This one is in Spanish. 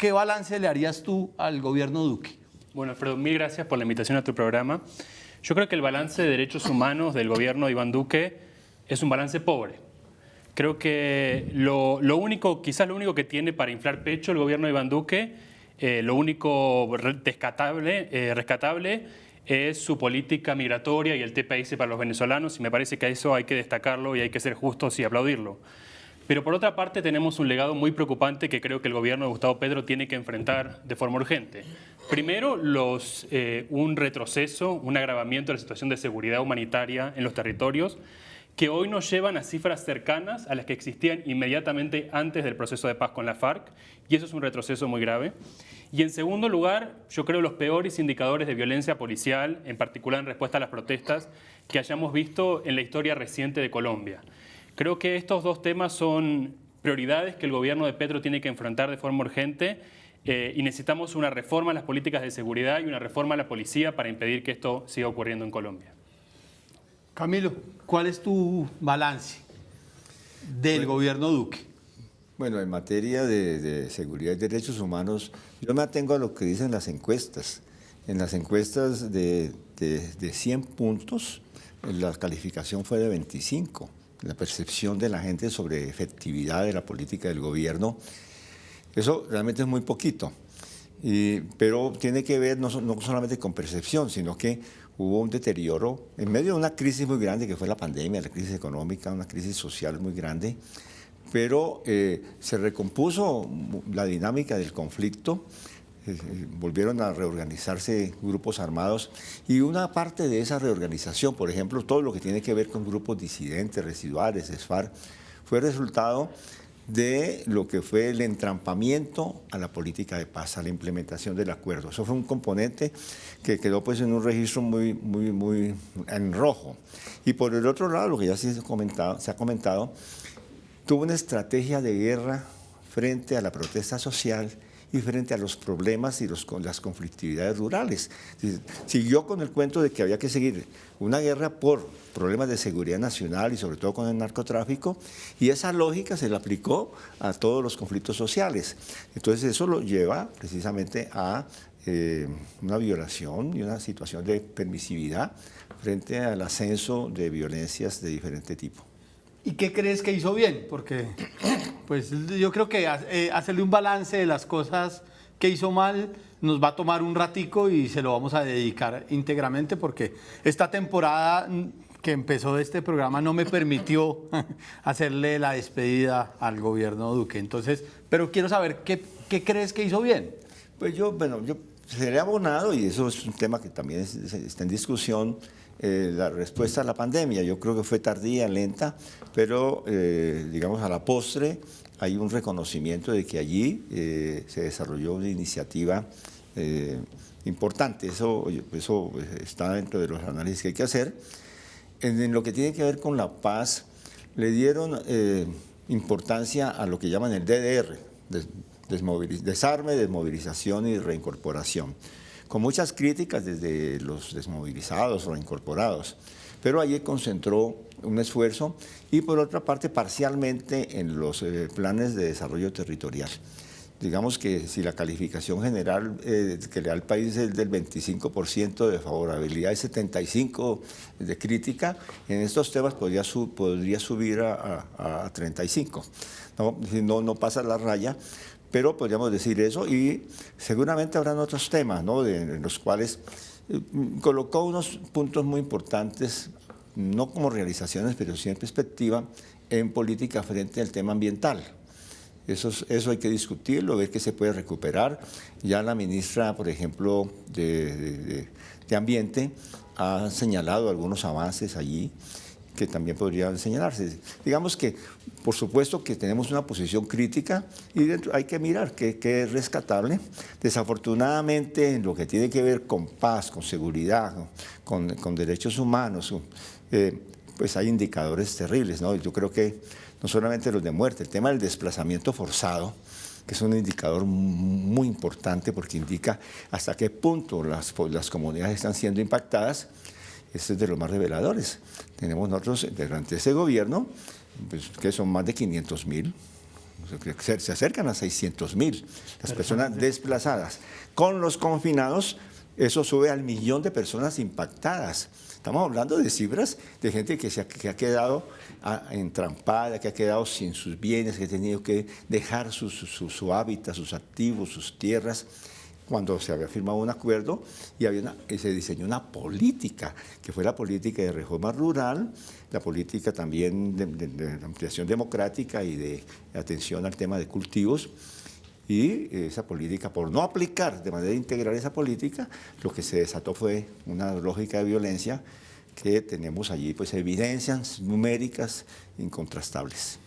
¿qué balance le harías tú al gobierno Duque? Bueno, Alfredo, mil gracias por la invitación a tu programa. Yo creo que el balance de derechos humanos del gobierno de Iván Duque es un balance pobre. Creo que quizás lo único que tiene para inflar pecho el gobierno de Iván Duque, lo único rescatable es su política migratoria y el TPS para los venezolanos, y me parece que a eso hay que destacarlo y hay que ser justos y aplaudirlo. Pero por otra parte tenemos un legado muy preocupante que creo que el gobierno de Gustavo Petro tiene que enfrentar de forma urgente. Primero, un retroceso, un agravamiento de la situación de seguridad humanitaria en los territorios, que hoy nos llevan a cifras cercanas a las que existían inmediatamente antes del proceso de paz con la FARC, y eso es un retroceso muy grave. Y en segundo lugar, yo creo los peores indicadores de violencia policial, en particular en respuesta a las protestas, que hayamos visto en la historia reciente de Colombia. Creo que estos dos temas son prioridades que el gobierno de Petro tiene que enfrentar de forma urgente y necesitamos una reforma a las políticas de seguridad y una reforma a la policía para impedir que esto siga ocurriendo en Colombia. Camilo, ¿cuál es tu balance del gobierno Duque? Bueno, en materia de seguridad y derechos humanos, yo me atengo a lo que dicen las encuestas. En las encuestas de 100 puntos, la calificación fue de 25. La percepción de la gente sobre efectividad de la política del gobierno, eso realmente es muy poquito. Pero tiene que ver no solamente con percepción, sino que hubo un deterioro en medio de una crisis muy grande que fue la pandemia, la crisis económica, una crisis social muy grande, pero se recompuso la dinámica del conflicto, volvieron a reorganizarse grupos armados y una parte de esa reorganización, por ejemplo, todo lo que tiene que ver con grupos disidentes, residuales, FARC, fue resultado de lo que fue el entrampamiento a la política de paz, a la implementación del acuerdo. Eso fue un componente que quedó pues en un registro muy en rojo. Y por el otro lado, lo que ya se ha comentado, tuvo una estrategia de guerra frente a la protesta social y frente a los problemas y las conflictividades rurales. Siguió con el cuento de que había que seguir una guerra por problemas de seguridad nacional y sobre todo con el narcotráfico, y esa lógica se la aplicó a todos los conflictos sociales. Entonces eso lo lleva precisamente a una violación y una situación de permisividad frente al ascenso de violencias de diferente tipo. ¿Y qué crees que hizo bien? Porque pues, yo creo que hacerle un balance de las cosas que hizo mal nos va a tomar un ratico y se lo vamos a dedicar íntegramente porque esta temporada que empezó este programa no me permitió hacerle la despedida al gobierno Duque. Entonces, pero quiero saber qué crees que hizo bien. Pues yo seré abonado, y eso es un tema que también está en discusión, la respuesta a la pandemia. Yo creo que fue tardía, lenta, pero digamos a la postre hay un reconocimiento de que allí se desarrolló una iniciativa importante. Eso está dentro de los análisis que hay que hacer. En lo que tiene que ver con la paz, le dieron importancia a lo que llaman el DDR, desarme, desmovilización y reincorporación, con muchas críticas desde los desmovilizados o reincorporados, pero allí concentró un esfuerzo y por otra parte parcialmente en los planes de desarrollo territorial. Digamos que si la calificación general que le da al país es del 25% de favorabilidad y 75% de crítica, en estos temas podría subir a 35%. No pasa la raya, pero podríamos decir eso, y seguramente habrán otros temas, ¿no?, en los cuales colocó unos puntos muy importantes, no como realizaciones, pero sí en perspectiva, en política frente al tema ambiental. Eso hay que discutirlo, ver qué se puede recuperar. Ya la ministra, por ejemplo, de Ambiente ha señalado algunos avances allí que también podrían señalarse. Digamos que, por supuesto que tenemos una posición crítica y hay que mirar qué es rescatable. Desafortunadamente, en lo que tiene que ver con paz, con seguridad, con derechos humanos, pues hay indicadores terribles, ¿no? Yo creo que no solamente los de muerte, el tema del desplazamiento forzado, que es un indicador muy importante porque indica hasta qué punto las comunidades están siendo impactadas. Este es de los más reveladores. Tenemos nosotros, durante ese gobierno, pues, que son más de 500.000 se acercan a 600.000 las personas desplazadas. Con los confinados, eso sube al 1.000.000 de personas impactadas. Estamos hablando de cifras de gente que ha quedado entrampada, que ha quedado sin sus bienes, que ha tenido que dejar su hábitat, sus activos, sus tierras, cuando se había firmado un acuerdo y se diseñó una política, que fue la política de reforma rural, la política también de ampliación democrática y de atención al tema de cultivos. Y esa política, por no aplicar de manera integral esa política, lo que se desató fue una lógica de violencia que tenemos allí, pues evidencias numéricas incontrastables.